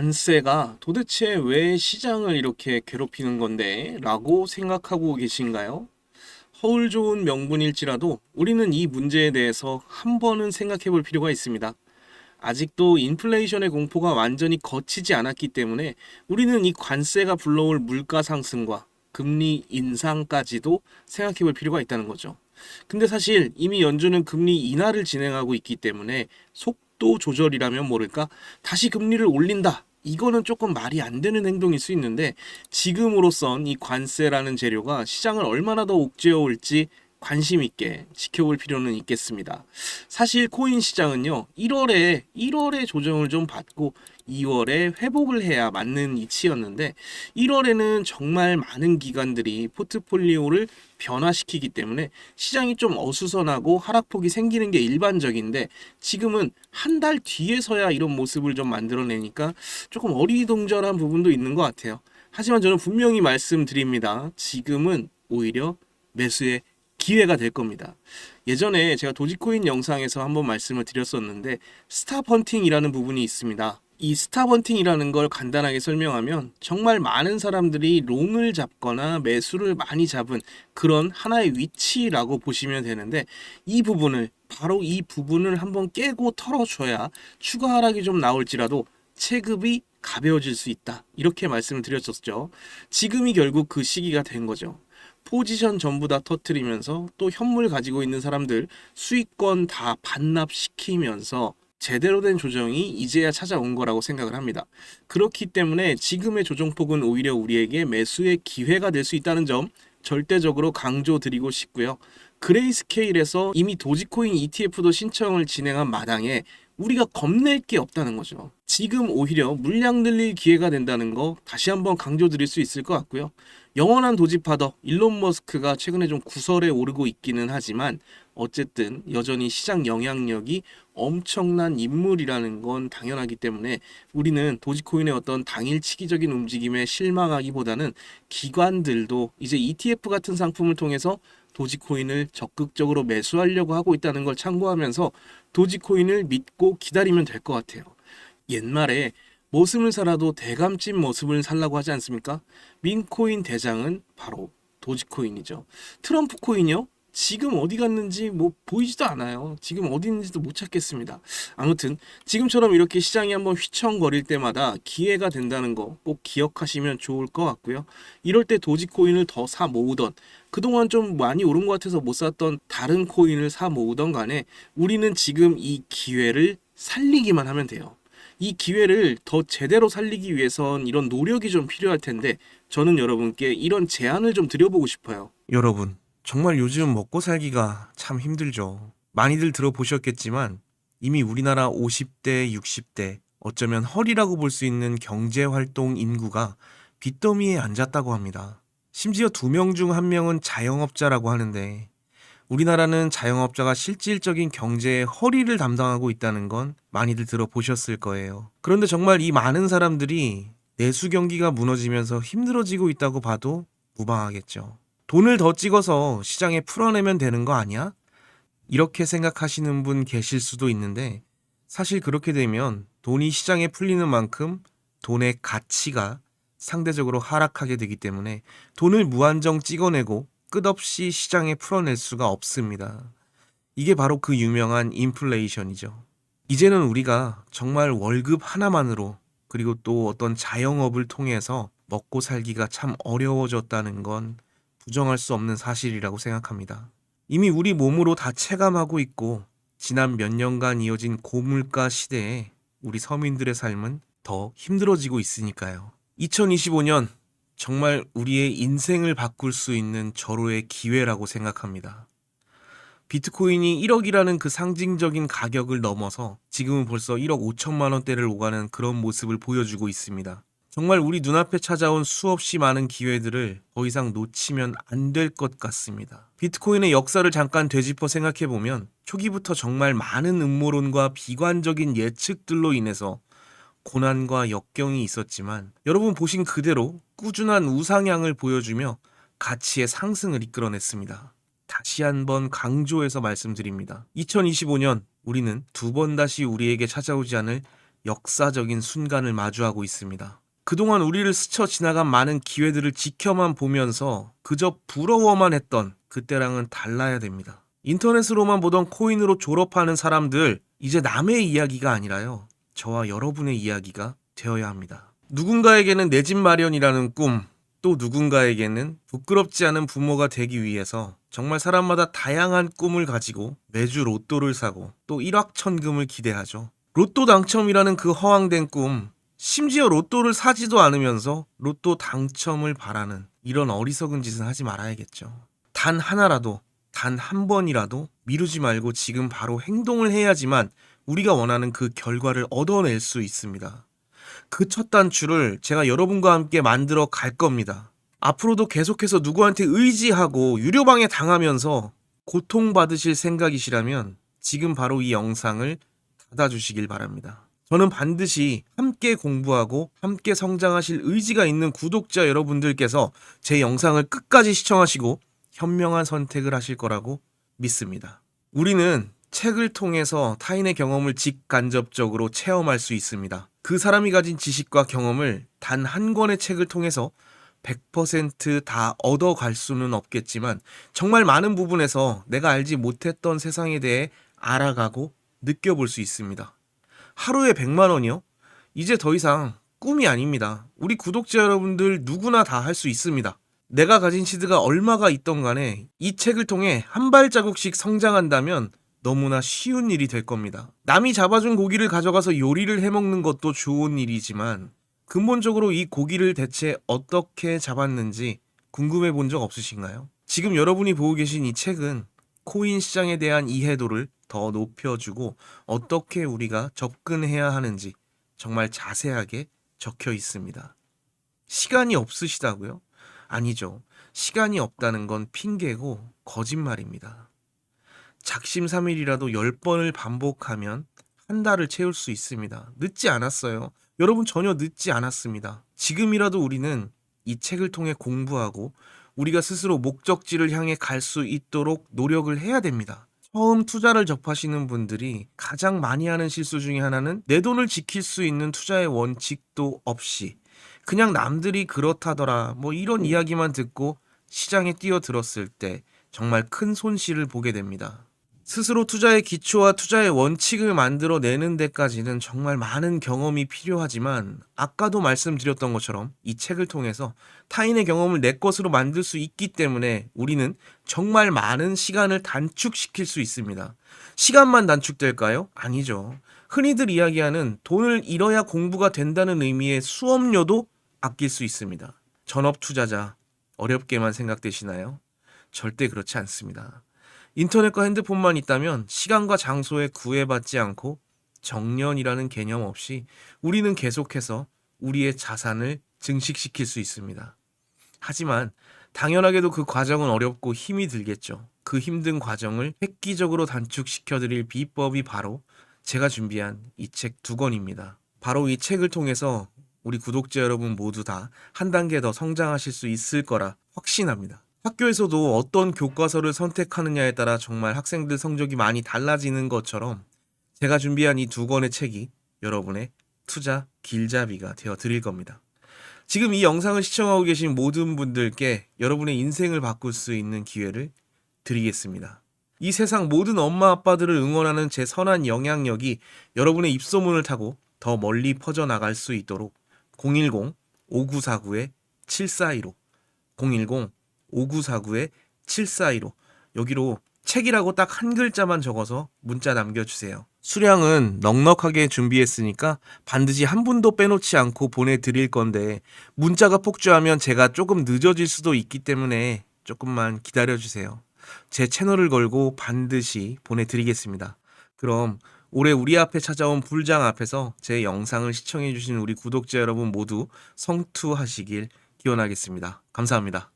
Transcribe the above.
관세가 도대체 왜 시장을 이렇게 괴롭히는 건데? 라고 생각하고 계신가요? 허울 좋은 명분일지라도 우리는 이 문제에 대해서 한 번은 생각해 볼 필요가 있습니다. 아직도 인플레이션의 공포가 완전히 거치지 않았기 때문에 우리는 이 관세가 불러올 물가 상승과 금리 인상까지도 생각해 볼 필요가 있다는 거죠. 근데 사실 이미 연준은 금리 인하를 진행하고 있기 때문에 속도 조절이라면 모를까 다시 금리를 올린다. 이거는 조금 말이 안 되는 행동일 수 있는데 지금으로선 이 관세라는 재료가 시장을 얼마나 더 옥죄어 올지 관심 있게 지켜볼 필요는 있겠습니다. 사실 코인 시장은요, 1월에 조정을 좀 받고 2월에 회복을 해야 맞는 이치였는데 1월에는 정말 많은 기관들이 포트폴리오를 변화시키기 때문에 시장이 좀 어수선하고 하락폭이 생기는 게 일반적인데 지금은 한 달 뒤에서야 이런 모습을 좀 만들어내니까 조금 어리둥절한 부분도 있는 것 같아요. 하지만 저는 분명히 말씀드립니다. 지금은 오히려 매수의 기회가 될 겁니다. 예전에 제가 도지코인 영상에서 한번 말씀을 드렸었는데 스탑헌팅이라는 부분이 있습니다. 이 스탑헌팅이라는 걸 간단하게 설명하면 정말 많은 사람들이 롱을 잡거나 매수를 많이 잡은 그런 하나의 위치라고 보시면 되는데 바로 이 부분을 한번 깨고 털어줘야 추가 하락이 좀 나올지라도 체급이 가벼워질 수 있다. 이렇게 말씀을 드렸었죠. 지금이 결국 그 시기가 된 거죠. 포지션 전부 다 터트리면서 또 현물 가지고 있는 사람들 수익권 다 반납시키면서 제대로 된 조정이 이제야 찾아온 거라고 생각을 합니다. 그렇기 때문에 지금의 조정폭은 오히려 우리에게 매수의 기회가 될 수 있다는 점 절대적으로 강조드리고 싶고요. 그레이스케일에서 이미 도지코인 ETF도 신청을 진행한 마당에 우리가 겁낼 게 없다는 거죠. 지금 오히려 물량 늘릴 기회가 된다는 거 다시 한번 강조드릴 수 있을 것 같고요. 영원한 도지파더 일론 머스크가 최근에 좀 구설에 오르고 있기는 하지만 어쨌든 여전히 시장 영향력이 엄청난 인물이라는 건 당연하기 때문에 우리는 도지코인의 어떤 당일치기적인 움직임에 실망하기보다는 기관들도 이제 ETF 같은 상품을 통해서 도지코인을 적극적으로 매수하려고 하고 있다는 걸 참고하면서 도지코인을 믿고 기다리면 될 것 같아요. 옛말에 머슴을 살아도 대감찜 머슴을 살라고 하지 않습니까? 민코인 대장은 바로 도지코인이죠. 트럼프 코인이요? 지금 어디 갔는지 뭐 보이지도 않아요. 지금 어디 있는지도 못 찾겠습니다. 아무튼 지금처럼 이렇게 시장이 한번 휘청거릴 때마다 기회가 된다는 거 꼭 기억하시면 좋을 것 같고요. 이럴 때 도지코인을 더 사 모으던 그동안 좀 많이 오른 것 같아서 못 샀던 다른 코인을 사 모으던 간에 우리는 지금 이 기회를 살리기만 하면 돼요. 이 기회를 더 제대로 살리기 위해선 이런 노력이 좀 필요할 텐데 저는 여러분께 이런 제안을 좀 드려보고 싶어요. 여러분, 정말 요즘 먹고 살기가 참 힘들죠. 많이들 들어보셨겠지만 이미 우리나라 50대, 60대, 어쩌면 허리라고 볼 수 있는 경제활동 인구가 빚더미에 앉았다고 합니다. 심지어 2명 중 1명은 자영업자라고 하는데 우리나라는 자영업자가 실질적인 경제의 허리를 담당하고 있다는 건 많이들 들어보셨을 거예요. 그런데 정말 이 많은 사람들이 내수 경기가 무너지면서 힘들어지고 있다고 봐도 무방하겠죠. 돈을 더 찍어서 시장에 풀어내면 되는 거 아니야? 이렇게 생각하시는 분 계실 수도 있는데 사실 그렇게 되면 돈이 시장에 풀리는 만큼 돈의 가치가 상대적으로 하락하게 되기 때문에 돈을 무한정 찍어내고 끝없이 시장에 풀어낼 수가 없습니다. 이게 바로 그 유명한 인플레이션이죠. 이제는 우리가 정말 월급 하나만으로 그리고 또 어떤 자영업을 통해서 먹고 살기가 참 어려워졌다는 건 부정할 수 없는 사실이라고 생각합니다. 이미 우리 몸으로 다 체감하고 있고 지난 몇 년간 이어진 고물가 시대에 우리 서민들의 삶은 더 힘들어지고 있으니까요. 2025년 정말 우리의 인생을 바꿀 수 있는 절호의 기회라고 생각합니다. 비트코인이 1억이라는 그 상징적인 가격을 넘어서 지금은 벌써 1억 5천만 원대를 오가는 그런 모습을 보여주고 있습니다. 정말 우리 눈앞에 찾아온 수없이 많은 기회들을 더 이상 놓치면 안 될 것 같습니다. 비트코인의 역사를 잠깐 되짚어 생각해보면 초기부터 정말 많은 음모론과 비관적인 예측들로 인해서 고난과 역경이 있었지만 여러분 보신 그대로 꾸준한 우상향을 보여주며 가치의 상승을 이끌어냈습니다. 다시 한번 강조해서 말씀드립니다. 2025년 우리는 두 번 다시 우리에게 찾아오지 않을 역사적인 순간을 마주하고 있습니다. 그동안 우리를 스쳐 지나간 많은 기회들을 지켜만 보면서 그저 부러워만 했던 그때랑은 달라야 됩니다. 인터넷으로만 보던 코인으로 졸업하는 사람들, 이제 남의 이야기가 아니라요, 저와 여러분의 이야기가 되어야 합니다. 누군가에게는 내 집 마련이라는 꿈, 또 누군가에게는 부끄럽지 않은 부모가 되기 위해서 정말 사람마다 다양한 꿈을 가지고 매주 로또를 사고 또 일확천금을 기대하죠. 로또 당첨이라는 그 허황된 꿈, 심지어 로또를 사지도 않으면서 로또 당첨을 바라는 이런 어리석은 짓은 하지 말아야겠죠. 단 하나라도, 단 한 번이라도 미루지 말고 지금 바로 행동을 해야지만 우리가 원하는 그 결과를 얻어낼 수 있습니다. 그 첫 단추를 제가 여러분과 함께 만들어 갈 겁니다. 앞으로도 계속해서 누구한테 의지하고 유료방해 당하면서 고통받으실 생각이시라면 지금 바로 이 영상을 닫아주시길 바랍니다. 저는 반드시 함께 공부하고 함께 성장하실 의지가 있는 구독자 여러분들께서 제 영상을 끝까지 시청하시고 현명한 선택을 하실 거라고 믿습니다. 우리는 책을 통해서 타인의 경험을 직간접적으로 체험할 수 있습니다. 그 사람이 가진 지식과 경험을 단 한 권의 책을 통해서 100%다 얻어갈 수는 없겠지만 정말 많은 부분에서 내가 알지 못했던 세상에 대해 알아가고 느껴볼 수 있습니다. 하루에 100만 원이요? 이제 더 이상 꿈이 아닙니다. 우리 구독자 여러분들 누구나 다 할 수 있습니다. 내가 가진 시드가 얼마가 있던 간에 이 책을 통해 한 발자국씩 성장한다면 너무나 쉬운 일이 될 겁니다. 남이 잡아준 고기를 가져가서 요리를 해먹는 것도 좋은 일이지만 근본적으로 이 고기를 대체 어떻게 잡았는지 궁금해 본 적 없으신가요? 지금 여러분이 보고 계신 이 책은 코인 시장에 대한 이해도를 더 높여주고 어떻게 우리가 접근해야 하는지 정말 자세하게 적혀 있습니다. 시간이 없으시다고요? 아니죠. 시간이 없다는 건 핑계고 거짓말입니다. 작심삼일이라도 10번을 반복하면 한 달을 채울 수 있습니다. 늦지 않았어요. 여러분 전혀 늦지 않았습니다. 지금이라도 우리는 이 책을 통해 공부하고 우리가 스스로 목적지를 향해 갈 수 있도록 노력을 해야 됩니다. 처음 투자를 접하시는 분들이 가장 많이 하는 실수 중에 하나는 내 돈을 지킬 수 있는 투자의 원칙도 없이 그냥 남들이 그렇다더라 뭐 이런 이야기만 듣고 시장에 뛰어들었을 때 정말 큰 손실을 보게 됩니다. 스스로 투자의 기초와 투자의 원칙을 만들어내는 데까지는 정말 많은 경험이 필요하지만 아까도 말씀드렸던 것처럼 이 책을 통해서 타인의 경험을 내 것으로 만들 수 있기 때문에 우리는 정말 많은 시간을 단축시킬 수 있습니다. 시간만 단축될까요? 아니죠. 흔히들 이야기하는 돈을 잃어야 공부가 된다는 의미의 수업료도 아낄 수 있습니다. 전업 투자자, 어렵게만 생각되시나요? 절대 그렇지 않습니다. 인터넷과 핸드폰만 있다면 시간과 장소에 구애받지 않고 정년이라는 개념 없이 우리는 계속해서 우리의 자산을 증식시킬 수 있습니다. 하지만 당연하게도 그 과정은 어렵고 힘이 들겠죠. 그 힘든 과정을 획기적으로 단축시켜드릴 비법이 바로 제가 준비한 이 책 2권입니다. 바로 이 책을 통해서 우리 구독자 여러분 모두 다 한 단계 더 성장하실 수 있을 거라 확신합니다. 학교에서도 어떤 교과서를 선택하느냐에 따라 정말 학생들 성적이 많이 달라지는 것처럼 제가 준비한 이 2권의 책이 여러분의 투자 길잡이가 되어 드릴 겁니다. 지금 이 영상을 시청하고 계신 모든 분들께 여러분의 인생을 바꿀 수 있는 기회를 드리겠습니다. 이 세상 모든 엄마 아빠들을 응원하는 제 선한 영향력이 여러분의 입소문을 타고 더 멀리 퍼져나갈 수 있도록 010-5949-7415 010-5949-7415 여기로 책이라고 딱 한 글자만 적어서 문자 남겨주세요. 수량은 넉넉하게 준비했으니까 반드시 한 분도 빼놓지 않고 보내드릴 건데 문자가 폭주하면 제가 조금 늦어질 수도 있기 때문에 조금만 기다려주세요. 제 채널을 걸고 반드시 보내드리겠습니다. 그럼 올해 우리 앞에 찾아온 불장 앞에서 제 영상을 시청해주신 우리 구독자 여러분 모두 성투하시길 기원하겠습니다. 감사합니다.